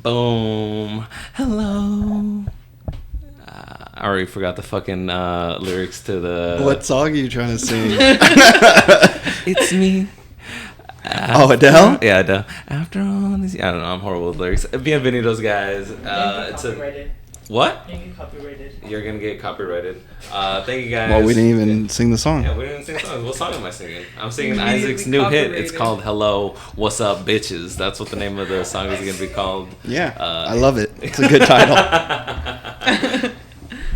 Boom. Hello. I already forgot the fucking lyrics to the... What song are you trying to sing? It's me. Adele? Yeah, Adele. After all these... I don't know. I'm horrible with lyrics. Bienvenidos, guys. It's copyrighted. What? You're gonna get copyrighted. You're going to get copyrighted. Thank you, guys. Well, we didn't even sing the song. Yeah, we didn't sing songs. What song am I singing? I'm singing Isaac's new hit. It's called Hello, What's Up, Bitches. That's what the name of the song is going to be called. Yeah, I love it. It's a good title.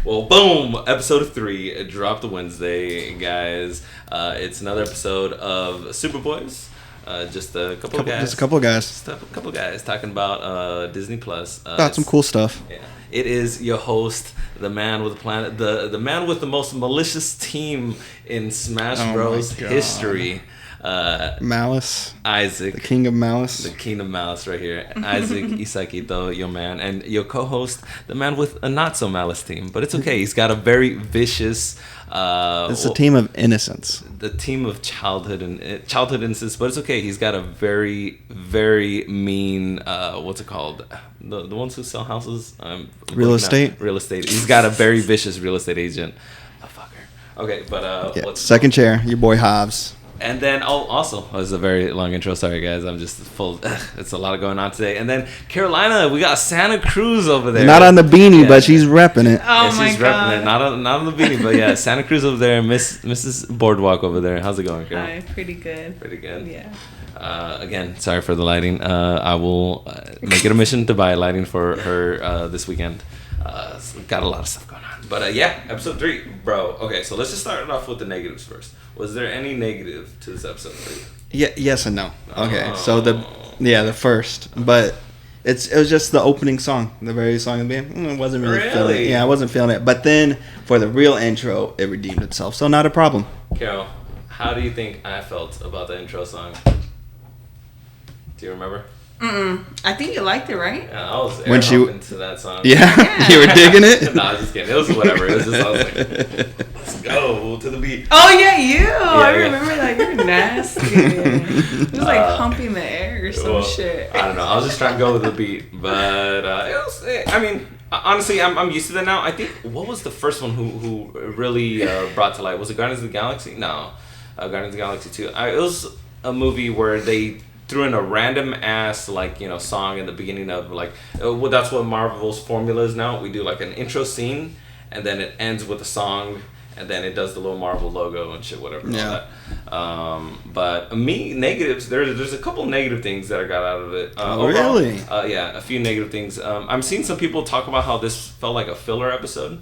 Well, boom! Episode 3 dropped Wednesday, guys. It's another episode of Superboys. Just a couple of guys. Just a couple of guys. Just a couple of guys talking about Disney Plus. About some cool stuff. Yeah. It is your host, the man with the planet, the man with the most malicious team in Smash Bros. History. Malice. Isaac. The king of malice. The king of malice right here. Isaac Isaquito, your man. And your co-host, the man with a not so malice team. But it's okay. He's got a very vicious... it's a team of innocence. The team of childhood innocence, but it's okay. He's got a very, very mean. What's it called? The ones who sell houses. Real estate. Real estate. He's got a very vicious real estate agent. A fucker. Okay, but second chair, your boy Hobbs. And then, also, it was a very long intro. Sorry, guys. I'm just full. It's a lot going on today. And then, Carolina, we got Santa Cruz over there. Not on the beanie, but she's repping it. Oh, yeah, my she's God. repping it. Not on the beanie, but yeah, Santa Cruz over there. Mrs. Boardwalk over there. How's it going, Carol? Hi, pretty good. Pretty good. Yeah. Again, sorry for the lighting. I will make it a mission to buy lighting for her this weekend. Got a lot of stuff going on. But yeah, episode 3, bro. Okay, so let's just start it off with the negatives first. Was there any negative to this episode for you? Yeah, yes and no. Okay, so the first, but it was just the opening song, the very song of the band. I wasn't really feeling it. Yeah, I wasn't feeling it. But then for the real intro, it redeemed itself. So not a problem. Carol, how do you think I felt about the intro song? Do you remember? I think you liked it, right? Yeah, I was When she into that song. Yeah, you were digging it. No, I was just kidding. It was whatever. It was just I was like, let's go to the beat. Oh, yeah, you. I yeah. remember that. You're nasty. It was like humping the air or some shit. I don't know. I was just trying to go with the beat, but it was. I mean, honestly, I'm used to that now. I think what was the first one who really brought to light? Was it Guardians of the Galaxy? No, Guardians of the Galaxy 2. It was a movie where they threw in a random ass song in the beginning of that's what Marvel's formula is now. We do like an intro scene and then it ends with a song and then it does the little Marvel logo and shit, whatever. Yeah. All that. But negatives. There's a couple negative things that I got out of it. Overall, really? Yeah, a few negative things. I'm seeing some people talk about how this felt like a filler episode.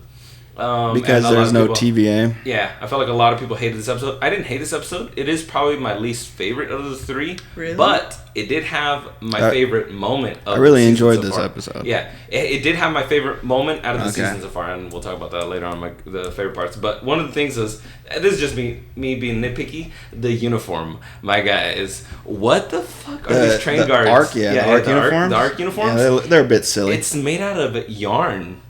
Because there's no TVA. Yeah, I felt like a lot of people hated this episode. I didn't hate this episode. It is probably my least favorite of the 3. Really? But it did have my favorite moment of I really the season enjoyed so this far. episode. Yeah, it did have my favorite moment out of the Okay. season so far, and we'll talk about that later on, the favorite parts. But one of the things is, this is just me being nitpicky, the uniform. My guys, what the fuck are these train guards? Arc uniforms? The arc uniforms? Yeah, they're a bit silly. It's made out of yarn.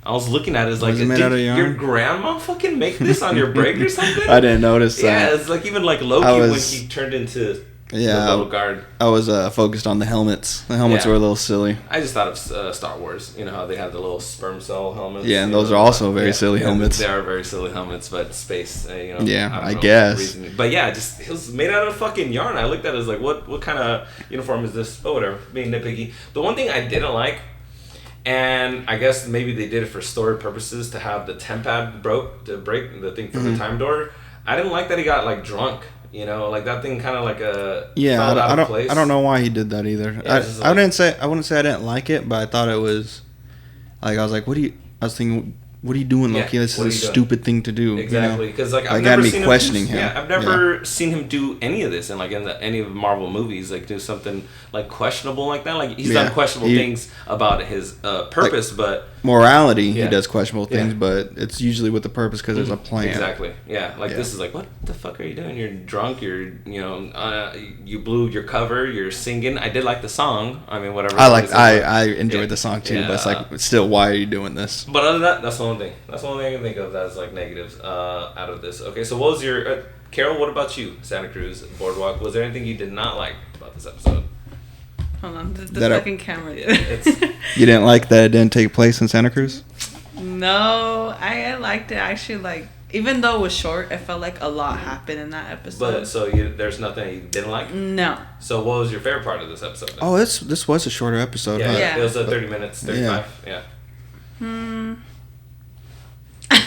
I was looking at it, it's like, Was it made out of yarn? Your grandma fucking make this on your break or something? I didn't notice that. Yeah, it's like even like Loki when he turned into the little guard. I was focused on the helmets. The helmets were a little silly. I just thought of Star Wars. You know how they have the little sperm cell helmets? Yeah, and those are also very silly helmets. They are very silly helmets, but space, Yeah, I don't know guess. reason. But yeah, it was made out of fucking yarn. I looked at it as like, what kind of uniform is this? Oh, whatever, being nitpicky. The one thing I didn't like, and I guess maybe they did it for story purposes to have the temp pad break the thing from the time door. I didn't like that he got like drunk. Like that thing kind of like fell out of place. I don't know why he did that either. Yeah, I wouldn't say I didn't like it, but I thought it was like I was thinking, what are you doing, Loki? This is a stupid thing to do. Exactly, because I've never seen him questioning him. Yeah, I've never seen him do any of this, and like in any of the Marvel movies, like do something like questionable like that. Like he's done questionable things about his purpose, but morality, he does questionable things, but it's usually with the purpose because there's a plan. Exactly. Yeah. This is like, what the fuck are you doing? You're drunk. You're you blew your cover. You're singing. I did like the song. I mean, whatever. I enjoyed the song too, but it's like still, why are you doing this? But other than that, that's the only thing. That's the only thing I can think of that's like negatives out of this. Okay, so what was your Carol? What about you, Santa Cruz Boardwalk? Was there anything you did not like about this episode? Hold on, the second camera. You didn't like that it didn't take place in Santa Cruz? No, I liked it. Actually, like, even though it was short, it felt like a lot happened in that episode. But so there's nothing you didn't like? No. So what was your favorite part of this episode then? Oh, this was a shorter episode. Yeah, huh? It was 30 minutes, 35. Yeah. I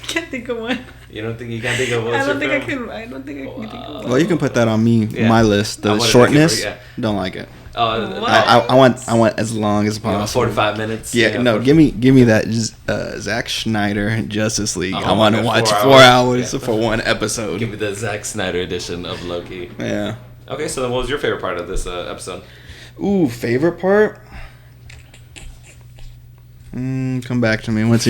can't think of one. You can't think of what's I don't think your I favorite? can. I don't think I can think of one. Well, you can put that on me. Yeah. My list. The shortness. Don't like it. I want as long as possible. 45 minutes. Yeah, no, give me that Zack Snyder Justice League. I want to watch 4 hours for one episode. Give me the Zack Snyder edition of Loki. Yeah. Okay, so then what was your favorite part of this episode? Ooh, favorite part? Come back to me. What was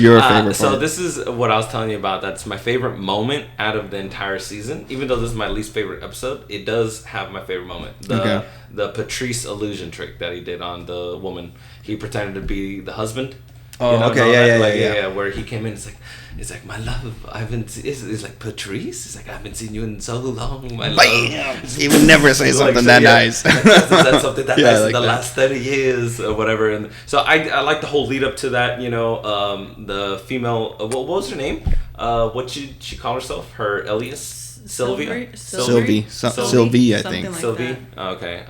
your favorite part? So this is what I was telling you about. That's my favorite moment out of the entire season. Even though this is my least favorite episode, it does have my favorite moment. The Patrice illusion trick that he did on the woman. He pretended to be the husband. Oh, okay, yeah. Where he came in, it's like my love. I haven't. It's like Patrice. It's like I haven't seen you in so long, my love. He would never say something that nice. That's something that nice like in the that. last 30 years or whatever. And so I like the whole lead up to that. The female. What was her name? What she call herself? Her alias. Sylvie, Sylvie, I think. Like Sylvie. Okay.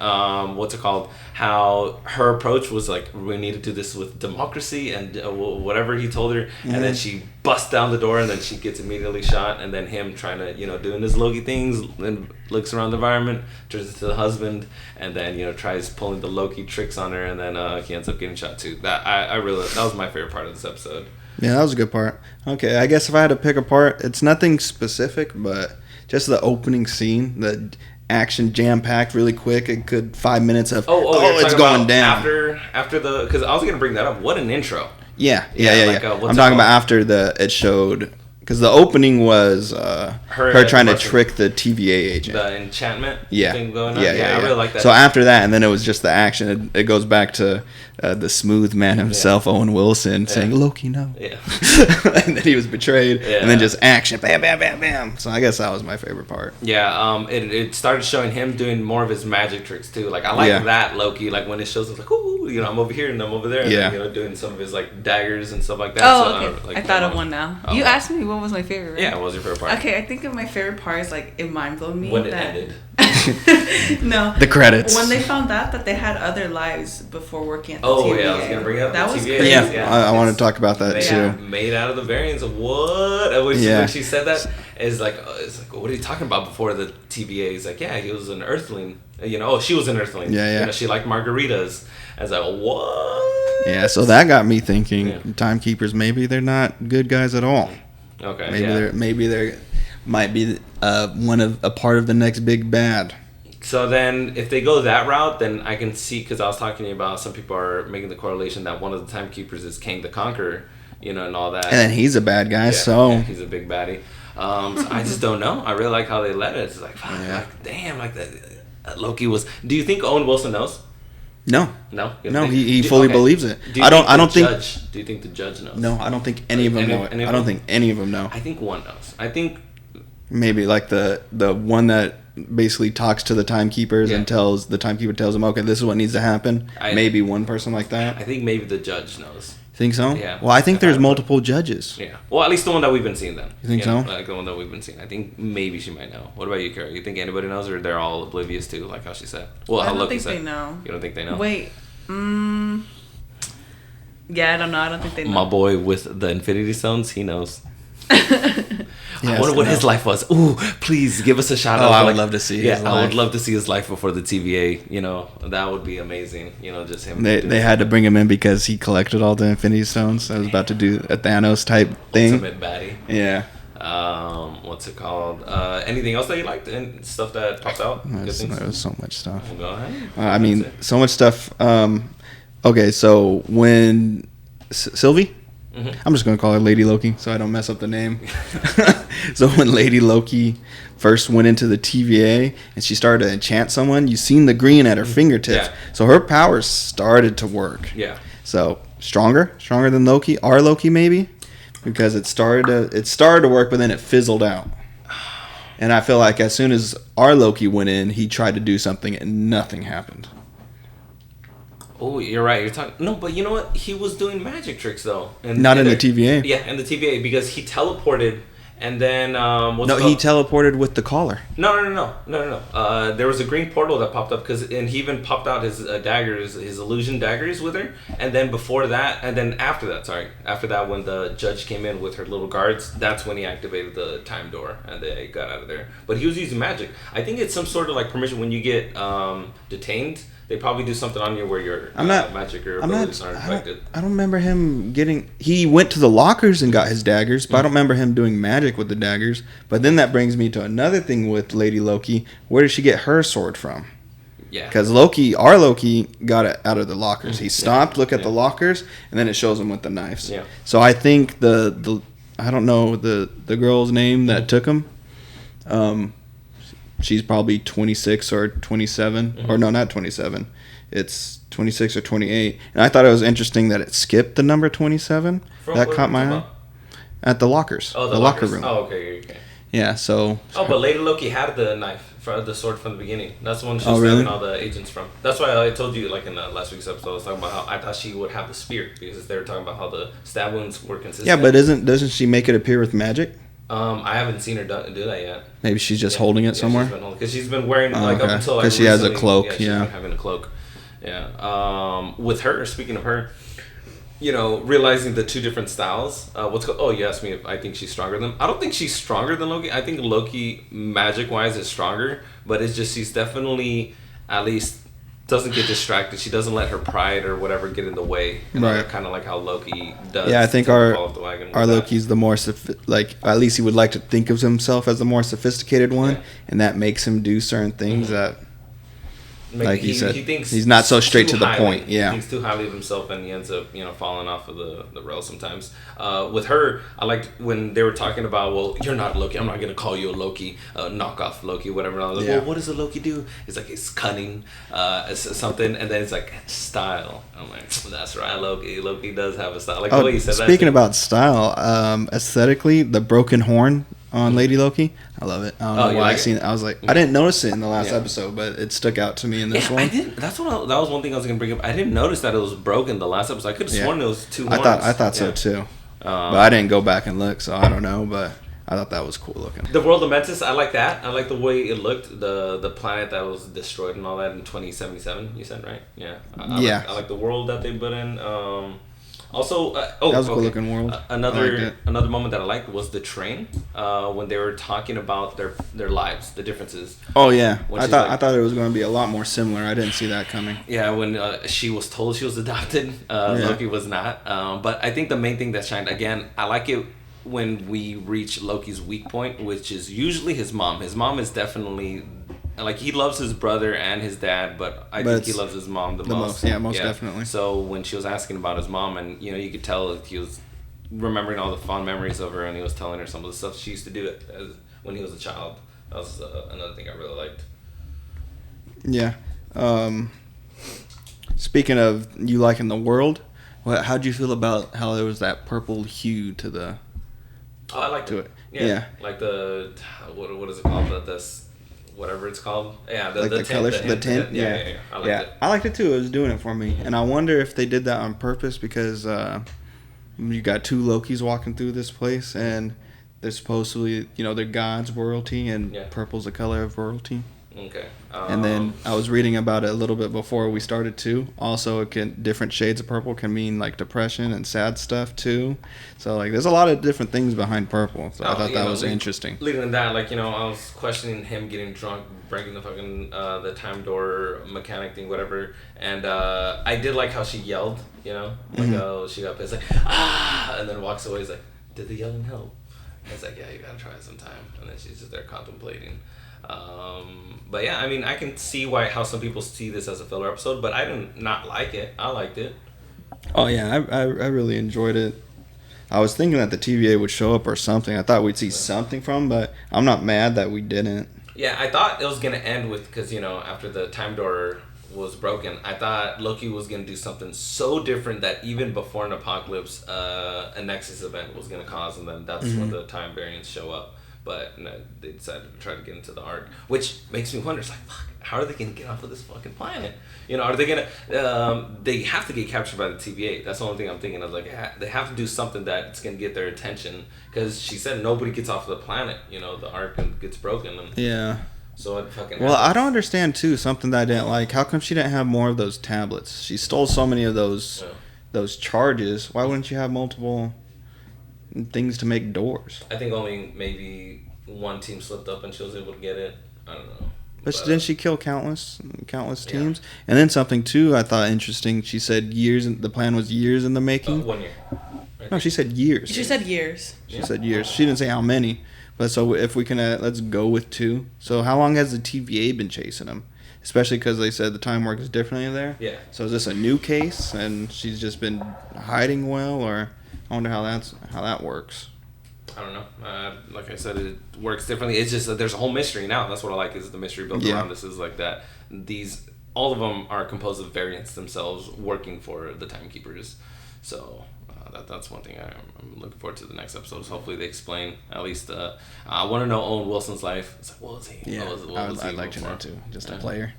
What's it called? How her approach was like, we need to do this with democracy and whatever he told her, and then she busts down the door, and then she gets immediately shot, and then him trying to doing his Loki things, and looks around the environment, turns into the husband, and then tries pulling the Loki tricks on her, and then he ends up getting shot too. That was my favorite part of this episode. Yeah, that was a good part. Okay, I guess if I had to pick a part, it's nothing specific, but just the opening scene, the action jam-packed really quick, a good 5 minutes of, it's going down. After the, because I was going to bring that up. What an intro. Yeah. I'm talking about after it showed, because the opening was her trying to trick the TVA agent. The enchantment thing going on. Yeah, I really like that. So after that, and then it was just the action. It goes back to the smooth man himself, Owen Wilson, saying, Loki, no. Yeah. And then he was betrayed, and then just action, bam, bam, bam, bam. So I guess that was my favorite part. Yeah, it started showing him doing more of his magic tricks, too. Like, I like that, Loki. Like, when it shows, it's like, ooh, I'm over here and I'm over there. And then, doing some of his, like, daggers and stuff like that. Oh, okay. I thought of one now. You asked me what was my favorite, right? Yeah, what was your favorite part? Okay, I think my favorite part is, like, it mind-blowed me. When it ended. No. The credits. When they found out that they had other lives before working at the TVA. Oh, yeah, I was going to bring up that the was TVA. crazy. Yeah, I want to talk about that, too. Made out of the variants of what? When she said that, it's like, what are you talking about before the TVA? He's like, yeah, he was an earthling. She was an earthling. Yeah. She liked margaritas. I was like, what? Yeah, so that got me thinking, timekeepers, maybe they're not good guys at all. Okay, maybe they might be a part of the next big bad. So then, if they go that route, then I can see, because I was talking about some people are making the correlation that one of the timekeepers is Kang the Conqueror, and all that. And then he's a bad guy, he's a big baddie. So I just don't know. I really like how they let it. It's like, damn, like that. Loki was. Do you think Owen Wilson knows? No, he fully believes it. Do you think the judge knows? No, I don't think any of them know it. I don't think any of them know. I think one knows. I think maybe like the one that basically talks to the timekeepers and the timekeeper tells him, okay, this is what needs to happen. Maybe one person like that. I think maybe the judge knows. Think so? Yeah. Well, I think there's multiple judges. Yeah. Well, at least the one that we've been seeing then. You think so? Like the one that we've been seeing. I think maybe she might know. What about you, Kara? You think anybody knows, or they're all oblivious to, like how she said? Well, how Loki said. I don't think they know. You don't think they know? Wait. Yeah, I don't know. I don't think they know. My boy with the Infinity Stones, he knows. Yes, I wonder what his life was. Ooh, please give us a shout out. I would love to see his life. I would love to see his life before the TVA. That would be amazing. Just him. They had to bring him in because he collected all the Infinity Stones. I was about to do a Thanos type thing. Ultimate baddie. Yeah. What's it called? Anything else that you liked and stuff that popped out? There was so much stuff. Well, go ahead. So much stuff. Okay, so when Sylvie. Mm-hmm. I'm just going to call her Lady Loki so I don't mess up the name. So when Lady Loki first went into the TVA and she started to enchant someone, you seen the green at her fingertips. Yeah. So her powers started to work. Yeah. So stronger than Loki, our Loki maybe, because it started to work, but then it fizzled out. And I feel like as soon as our Loki went in, he tried to do something and nothing happened. Oh, you're right. You're talking. No, but you know what? He was doing magic tricks though. Not in the TVA. Yeah, in the TVA because he teleported, and then he teleported with the collar. No. There was a green portal that popped up and he even popped out his daggers, his illusion daggers with her. And then before that, and then after that, when the judge came in with her little guards, that's when he activated the time door and they got out of there. But he was using magic. I think it's some sort of like permission when you get detained. They probably do something on you where your magic or abilities aren't affected. I don't remember him getting... He went to the lockers and got his daggers, but I don't remember him doing magic with the daggers. But then that brings me to another thing with Lady Loki. Where did she get her sword from? Yeah. Because our Loki got it out of the lockers. He stopped, looked at the lockers, and then it shows him with the knives. Yeah. So I think I don't know the girl's name that took him. She's probably 26 or 27. Or no, not 27. It's 26 or 28. And I thought it was interesting that it skipped the number 27. That caught my eye. At the lockers. Oh, the locker room. Oh, okay. Yeah, so... Oh, but Lady Loki had the knife, the sword from the beginning. That's the one she was stabbing all the agents from. That's why I told you, like in last week's episode, I was talking about how I thought she would have the spear. Because they were talking about how the stab wounds were consistent. Yeah, but doesn't she make it appear with magic? I haven't seen her do that yet. Maybe she's just holding it somewhere. Because she's been wearing up until because she has a cloak. Yeah, she's been having a cloak. Yeah. With her, speaking of her, realizing the two different styles. You asked me if I think she's stronger than. I don't think she's stronger than Loki. I think Loki, magic wise, is stronger, but it's just she's definitely at least doesn't get distracted. She doesn't let her pride or whatever get in the way. Right. Kind of like how Loki does. Yeah, I think our Loki's the more at least he would like to think of himself as the more sophisticated one, and that makes him do certain things that. Like he said, he's not so straight to the point. Yeah, he thinks too highly of himself, and he ends up, falling off of the rails sometimes. With her, I liked when they were talking about, well, you're not Loki. I'm not gonna call you a Loki, knockoff Loki, whatever. And I was like, well, what does a Loki do? It's like it's cunning, it's something, and then it's like style. I'm like, that's right, Loki. Loki does have a style. Like the way you said that. Speaking about style, aesthetically, the broken horn on Lady Loki, I love it. I don't know why I seen it. I was like, I didn't notice it in the last episode, but it stuck out to me in this one. I didn't. That was one thing I was gonna bring up. I didn't notice that it was broken the last episode. I could have sworn it was two horns. I thought so too, but I didn't go back and look, so I don't know. But I thought that was cool looking. The world of Mentis, I like that. I like the way it looked. The planet that was destroyed and all that in 2077. You said right? Yeah. I like the world that they put in. Also, that was a cool looking world. Another moment that I liked was the train when they were talking about their lives, the differences. Oh yeah, I thought it was going to be a lot more similar. I didn't see that coming. Yeah, when she was told she was adopted, Loki was not. But I think the main thing that shined again, I like it when we reach Loki's weak point, which is usually his mom. His mom is definitely. Like, he loves his brother and his dad, but I think he loves his mom the most. Yeah, most definitely. So when she was asking about his mom, and, you could tell he was remembering all the fond memories of her, and he was telling her some of the stuff she used to do when he was a child. That was another thing I really liked. Yeah. Speaking of you liking the world, how'd you feel about how there was that purple hue to the... Oh, I liked it. Yeah. Like the... What is it called? Whatever it's called. Yeah, the colors, the tint. Yeah. I liked it. I liked it too. It was doing it for me. And I wonder if they did that on purpose because you got two Lokis walking through this place and they're supposedly, they're gods, royalty, and purple's the color of royalty. Okay. And then I was reading about it a little bit before we started too. Also, different shades of purple can mean like depression and sad stuff too. So like, there's a lot of different things behind purple. So I thought that was interesting. Leading to that, like I was questioning him getting drunk, breaking the fucking the time door mechanic thing, whatever. And I did like how she yelled. She got pissed, like and then walks away. He's like, did the yelling help? And it's like, yeah, you gotta try it sometime. And then she's just there contemplating. But yeah, I mean, I can see how some people see this as a filler episode, but I did not like it. I liked it. Oh yeah, I really enjoyed it. I was thinking that the TVA would show up or something. I thought we'd see something from, but I'm not mad that we didn't. Yeah, I thought it was gonna end with because after the time door was broken, I thought Loki was gonna do something so different that even before an apocalypse, a Nexus event was gonna cause, and then that's when the time variants show up. But no, they decided to try to get into the Ark, which makes me wonder. It's like, fuck, how are they gonna get off of this fucking planet? You know, are they gonna? They have to get captured by the TVA. That's the only thing I'm thinking of. Like, they have to do something that's gonna get their attention. Because she said nobody gets off of the planet. You know, the Ark gets broken. And yeah. So it fucking. Well, happens. I don't understand too. Something that I didn't like. How come she didn't have more of those tablets? She stole so many of those charges. Why wouldn't you have multiple things to make doors? I think only maybe one team slipped up and she was able to get it. I don't know. But didn't she kill countless teams? Yeah. And then something too I thought interesting. She said the plan was years in the making. 1 year. No, she said years. She said years. She said years. She didn't say how many. But so if we can, let's go with 2. So how long has the TVA been chasing him? Especially because they said the time works differently there. Yeah. So is this a new case and she's just been hiding well, or I wonder how that works. I don't know. Like I said, it works differently. It's just that there's a whole mystery now. That's what I like, is the mystery built around this. Is like that. All of them are composed of variants themselves working for the timekeepers. So that's one thing I'm looking forward to the next episodes. Hopefully they explain at least. I want to know Owen Wilson's life. It's like, what was he? Yeah, I'd like to know too. Just a player.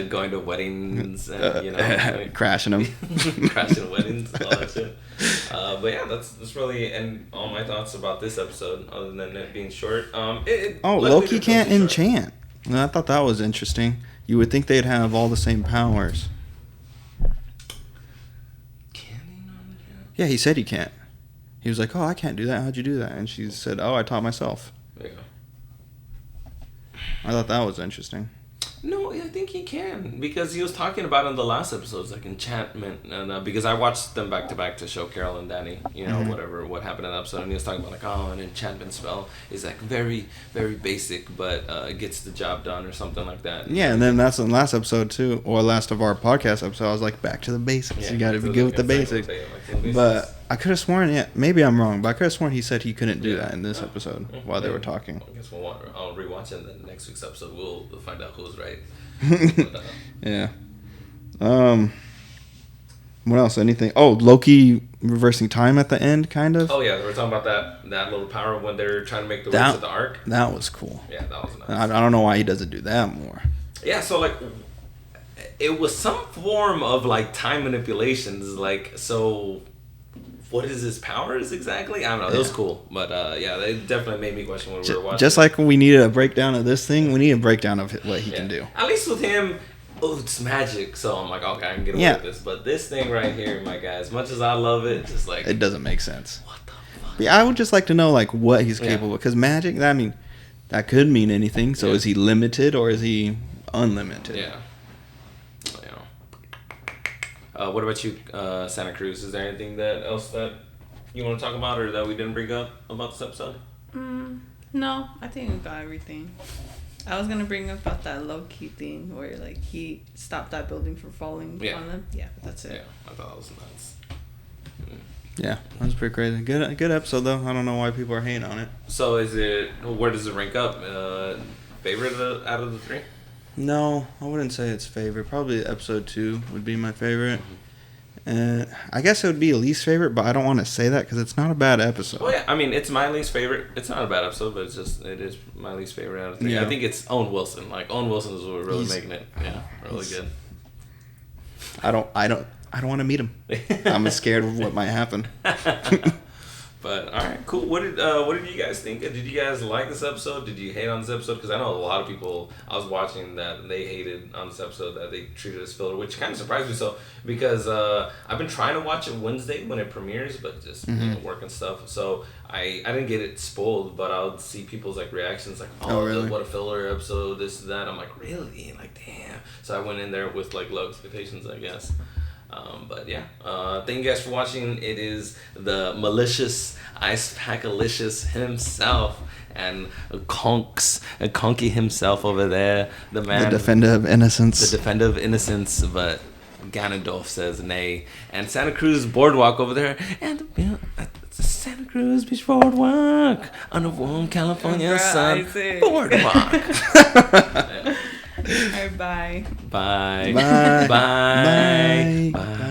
Going to weddings and crashing them, crashing weddings, all that shit. But yeah, that's really and all my thoughts about this episode. Other than it being short, Loki can't enchant. And I thought that was interesting. You would think they'd have all the same powers. Can he not enchant? Yeah, he said he can't. He was like, "Oh, I can't do that. How'd you do that?" And she said, "Oh, I taught myself." There you go. I thought that was interesting. No, I think he can, because he was talking about in the last episodes, like enchantment, and because I watched them back to back to show Carol and Danny, what happened in the episode, and he was talking about like, an enchantment spell is like very, very basic, but it gets the job done or something like that. Yeah, and then that's in the last episode too, or last of our podcast episode. I was like, back to the basics. You got to be good with the basics. But I could have sworn, maybe I'm wrong, but I could have sworn he said he couldn't do that in this episode while they were talking. I guess I'll rewatch it, and then next week's episode we'll find out who's right. But, yeah. What else? Anything? Oh, Loki reversing time at the end, kind of. Oh yeah, we were talking about that little power when they're trying to make the way to the Ark. That was cool. Yeah, that was nice. I don't know why he doesn't do that more. Yeah, so like, it was some form of like time manipulations. Like, so what is his powers exactly? I don't know. It was cool, but they definitely made me question when we were watching. Just like when we needed a breakdown of this thing, we need a breakdown of what he can do. At least with him, it's magic. So I'm like, okay, I can get away with this. But this thing right here, my guy, as much as I love it, just like it doesn't make sense. What the fuck? Yeah, I would just like to know like what he's capable of, because magic. I mean, that could mean anything. So is he limited or is he unlimited? Yeah. What about you, Santa Cruz? Is there anything else that you want to talk about or that we didn't bring up about this episode? No, I think we got everything. I was gonna bring up about that Loki thing where like he stopped that building from falling on them. Yeah, but that's it. Yeah, I thought that was nuts. Yeah, that was pretty crazy. Good episode though. I don't know why people are hating on it. So where does it rank up? Favorite out of the 3? No, I wouldn't say it's favorite. Probably episode 2 would be my favorite. And I guess it would be least favorite, but I don't want to say that because it's not a bad episode. Well, yeah, I mean, it's my least favorite. It's not a bad episode, but it is my least favorite out of 3. Yeah. I think it's Owen Wilson. Like, Owen Wilson is what really making it. Yeah, really good. I don't want to meet him. I'm scared of what might happen. But all right, cool. What did you guys think? Did you guys like this episode? Did you hate on this episode? Because I know a lot of people I was watching that they hated on this episode, that they treated it as filler, which kind of surprised me. So because I've been trying to watch it Wednesday when it premieres, but just work and stuff. So I didn't get it spoiled, but I'll see people's like reactions, like, really? What a filler episode, this that. I'm like, really? Like, damn. So I went in there with like low expectations, I guess. But yeah, thank you guys for watching. It is the malicious Ice Packalicious himself and Conky himself over there, the man, the defender of innocence. But Ganondorf says nay. And Santa Cruz Boardwalk over there, and the Santa Cruz Beach Boardwalk on a warm California sun. Boardwalk. Bye. Bye. Bye. Bye. Bye. Bye.